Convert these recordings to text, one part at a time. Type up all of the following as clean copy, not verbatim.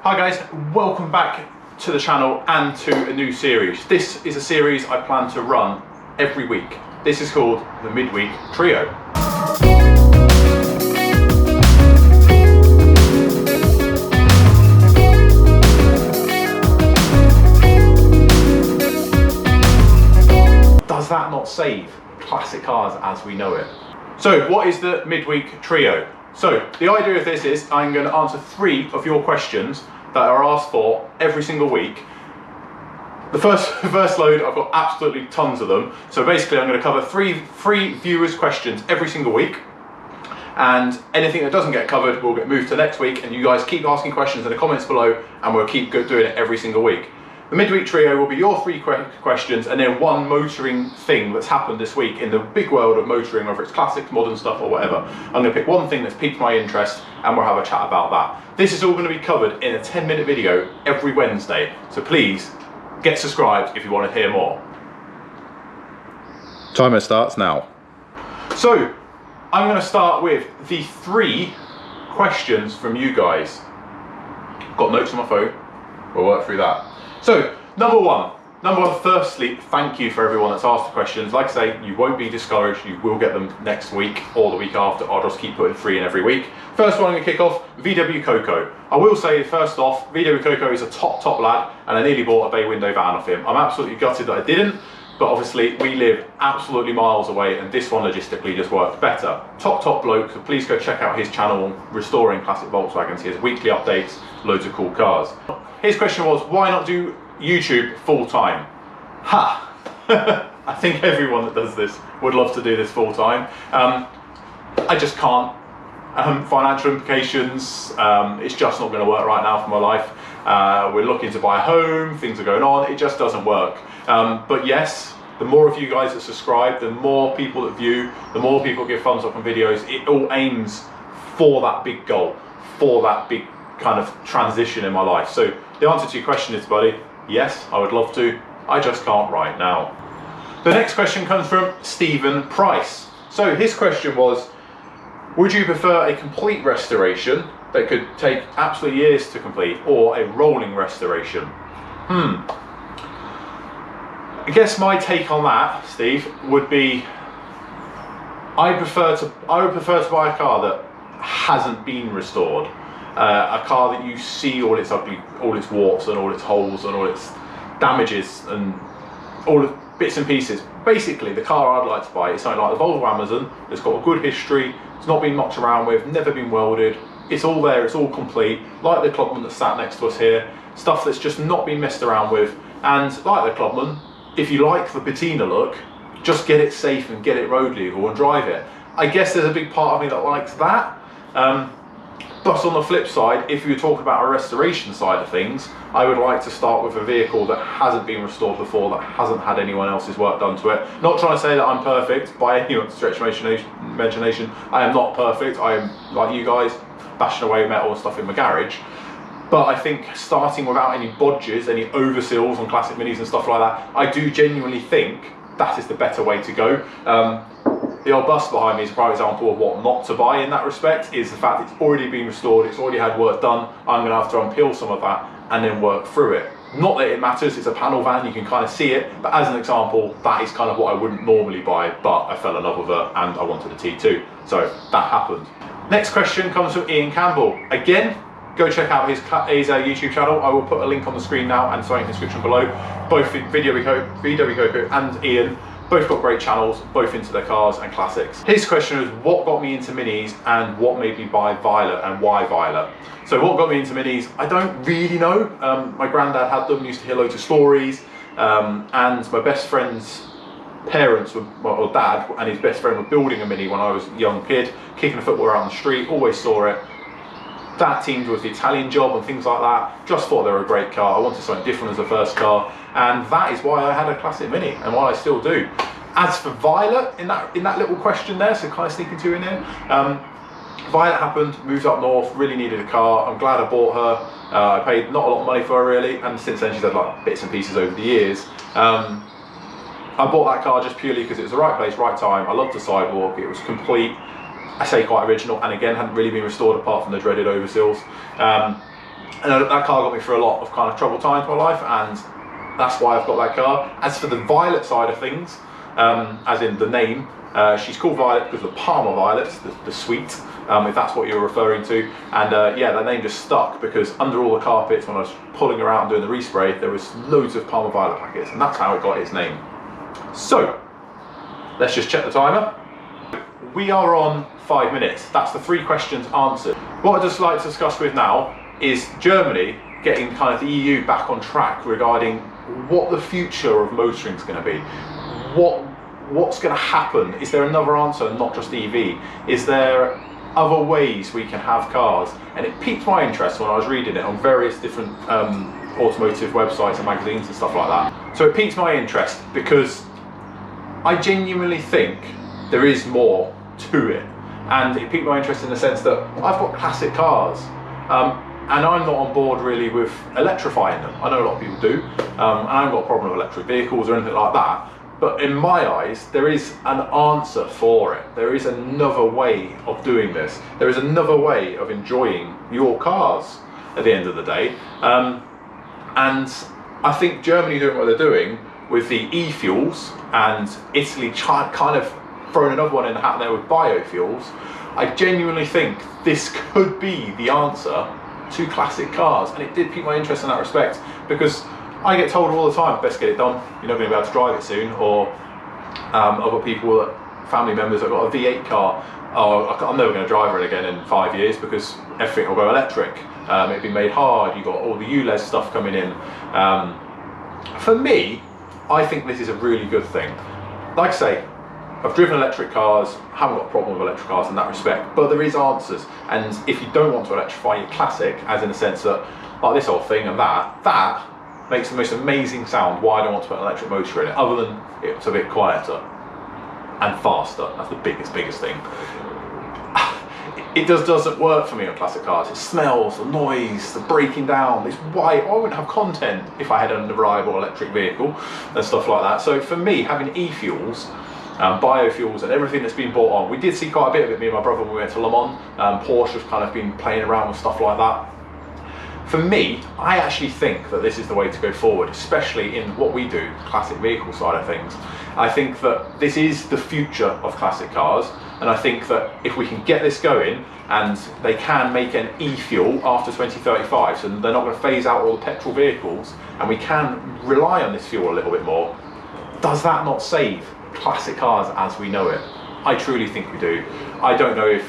Hi guys, welcome back to the channel and to a new series. This is a series I plan to run every week. This is called the Midweek Trio. Does that not save classic cars as we know it? So what is the Midweek Trio? So the idea of this is I'm going to answer 3 of your questions that are asked for every single week. The first load, I've got absolutely tons of them. So basically I'm going to cover three viewers' questions every single week. And anything that doesn't get covered will get moved to next week, and you guys keep asking questions in the comments below and we'll keep doing it every single week. The Midweek Trio will be your 3 questions and then 1 motoring thing that's happened this week in the big world of motoring, whether it's classics, modern stuff or whatever. I'm going to pick 1 thing that's piqued my interest and we'll have a chat about that. This is all going to be covered in a 10-minute video every Wednesday, so please get subscribed if you want to hear more. Timer starts now. So I'm going to start with the 3 questions from you guys. Got notes on my phone, we'll work through that. So, number one, firstly, thank you for everyone that's asked the questions. Like I say, you won't be discouraged, you will get them next week or the week after. I'll just keep putting 3 in every week. First one I'm going to kick off, VW Coco. I will say, first off, VW Coco is a top lad, and I nearly bought a bay window van off him. I'm absolutely gutted that I didn't, but obviously we live absolutely miles away, and this one logistically just worked better. Top bloke, so please go check out his channel, Restoring Classic Volkswagens. He has weekly updates, loads of cool cars. His question was, why not do YouTube full time? Ha! I think everyone that does this would love to do this full time. I just can't. Financial implications, it's just not going to work right now for my life. We're looking to buy a home, things are going on, it just doesn't work. But yes, the more of you guys that subscribe, the more people that view, the more people give thumbs up on videos, it all aims for that big goal, for that big kind of transition in my life. So the answer to your question is, buddy, yes, I would love to, I just can't right now. The next question comes from Stephen Price. So his question was, would you prefer a complete restoration that could take absolutely years to complete, or a rolling restoration? I guess my take on that, Steve, would be I would prefer to buy a car that hasn't been restored. A car that you see all its ugly, all its warts and all its holes and all its damages and all the bits and pieces. Basically, the car I'd like to buy is something like the Volvo Amazon that's got a good history, it's not been mucked around with, never been welded, it's all there, it's all complete, like the Clubman that's sat next to us here, stuff that's just not been messed around with. And like the Clubman, if you like the patina look, just get it safe and get it road legal and drive it. I guess there's a big part of me that likes that. But on the flip side, if you talk about a restoration side of things, I would like to start with a vehicle that hasn't been restored before, that hasn't had anyone else's work done to it. Not trying to say that I'm perfect by any stretch of imagination. I am not perfect. I am, like you guys, bashing away metal and stuff in my garage. But I think starting without any bodges, any overseals on classic minis and stuff like that, I do genuinely think that is the better way to go. The old bus behind me is a prime example of what not to buy in that respect, is the fact it's already been restored, it's already had work done. I'm going to have to unpeel some of that and then work through it. Not that it matters, it's a panel van, you can kind of see it, but as an example, that is kind of what I wouldn't normally buy, but I fell in love with her and I wanted a T2, so that happened. Next question comes from Ian Campbell. Again, go check out his YouTube channel. I will put a link on the screen now and so in the description below. Both VW Coco and Ian, both got great channels, both into their cars and classics. His question is, what got me into minis and what made me buy Violet and why Violet? So what got me into minis, I don't really know. My granddad had them, used to hear loads of stories, and my best friend's parents, or dad and his best friend were building a Mini when I was a young kid, kicking a football around the street, always saw it. That teamed with the Italian Job and things like that. Just thought they were a great car. I wanted something different as a first car, and that is why I had a classic Mini and why I still do. As for Violet, in that little question there, so kind of sneaking 2 in there, Violet happened, moved up north, really needed a car. I'm glad I bought her. I paid not a lot of money for her really, and since then she's had like bits and pieces over the years. I bought that car just purely because it was the right place, right time. I loved the sidewalk, it was complete. I say quite original, and again hadn't really been restored apart from the dreaded overseals. And that car got me through a lot of kind of troubled times in my life, and that's why I've got that car. As for the Violet side of things, as in the name, she's called Violet because of the Parma violets, the sweet, if that's what you're referring to. And yeah, that name just stuck because under all the carpets when I was pulling her out and doing the respray, there was loads of Parma violet packets, and that's how it got its name. So, let's just check the timer. We are on 5 minutes. That's the 3 questions answered. What I'd just like to discuss with now is Germany getting kind of the EU back on track regarding what the future of motoring is going to be. What's going to happen? Is there another answer, not just EV? Is there other ways we can have cars? And it piqued my interest when I was reading it on various different automotive websites and magazines and stuff like that. So it piqued my interest because I genuinely think there is more to it. And it piqued my interest in the sense that I've got classic cars. And I'm not on board really with electrifying them. I know a lot of people do, and I haven't got a problem with electric vehicles or anything like that. But in my eyes, there is an answer for it. There is another way of doing this. There is another way of enjoying your cars at the end of the day. And I think Germany doing what they're doing with the e-fuels, and Italy kind of throwing another one in the hat there with biofuels, I genuinely think this could be the answer to classic cars. And it did pique my interest in that respect, because I get told all the time, best get it done, you're not going to be able to drive it soon. Or I've got people, family members that have got a V8 car, oh, I'm never going to drive it again in 5 years because everything will go electric. It'll be made hard, you've got all the ULEZ stuff coming in. For me, I think this is a really good thing. Like I say, I've driven electric cars, haven't got a problem with electric cars in that respect, but there is answers. And if you don't want to electrify your classic, as in the sense that, like this old thing and that makes the most amazing sound. Why I don't want to put an electric motor in it, other than it's a bit quieter and faster. That's the biggest thing. It doesn't work for me on classic cars. It smells, the noise, the breaking down. It's why I wouldn't have content if I had a reliable electric vehicle and stuff like that. So for me, having e-fuels, biofuels and everything that's been brought on, we did see quite a bit of it, me and my brother, when we went to Le Mans. Porsche has kind of been playing around with stuff like that. For me, I actually think that this is the way to go forward, especially in what we do, classic vehicle side of things. I think that this is the future of classic cars, and I think that if we can get this going, and they can make an e-fuel after 2035, so they're not going to phase out all the petrol vehicles, and we can rely on this fuel a little bit more, does that not save classic cars as we know it? I truly think we do. I don't know if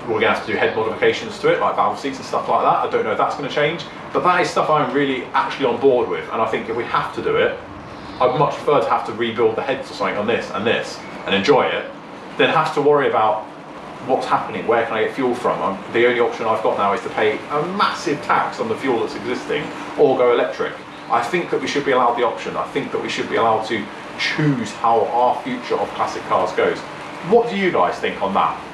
we're going to have to do head modifications to it, like valve seats and stuff like that. I don't know if that's going to change, but that is stuff I'm really actually on board with. And I think if we have to do it, I'd much prefer to have to rebuild the heads or something on this and enjoy it, than have to worry about what's happening, where can I get fuel from. The only option I've got now is to pay a massive tax on the fuel that's existing or go electric. I think that we should be allowed the option. I think that we should be allowed to choose how our future of classic cars goes. What do you guys think on that?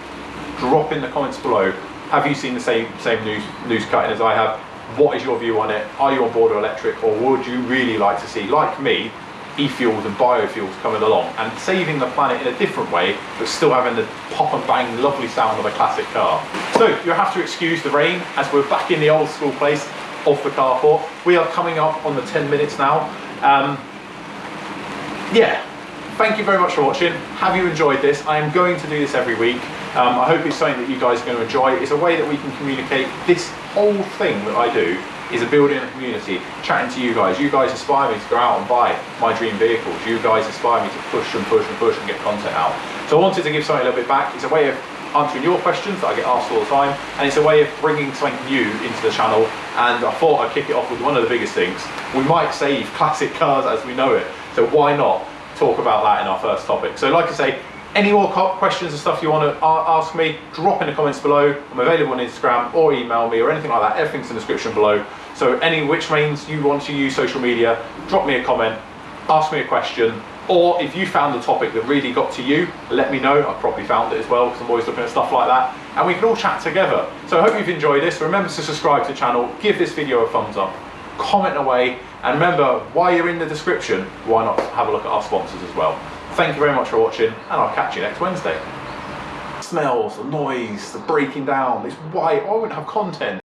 Drop in the comments below. Have you seen the same news cutting as I have? What is your view on it? Are you on board with electric, or would you really like to see, like me, e-fuels and biofuels coming along and saving the planet in a different way, but still having the pop and bang lovely sound of a classic car? So you'll have to excuse the rain as we're back in the old school place of the carport. We are coming up on the 10 minutes now. Yeah, thank you very much for watching. Have you enjoyed this? I am going to do this every week. I hope it's something that you guys are going to enjoy. It's a way that we can communicate. This whole thing that I do is a building a community, chatting to you guys. You guys inspire me to go out and buy my dream vehicles. You guys inspire me to push and push and push and get content out. So I wanted to give something a little bit back. It's a way of answering your questions that I get asked all the time, and it's a way of bringing something new into the channel. And I thought I'd kick it off with one of the biggest things. We might save classic cars as we know it, so why not talk about that in our first topic? So like I say, any more questions and stuff you want to ask me, drop in the comments below. I'm available on Instagram, or email me, or anything like that. Everything's in the description below. So any which means you want to use social media, drop me a comment, ask me a question, or if you found the topic that really got to you, let me know. I've probably found it as well, because I'm always looking at stuff like that, and we can all chat together. So I hope you've enjoyed this. Remember to subscribe to the channel, give this video a thumbs up, comment away, and remember, while you're in the description, why not have a look at our sponsors as well. Thank you very much for watching, and I'll catch you next Wednesday. Smells, the noise, the breaking down, it's why I wouldn't have content.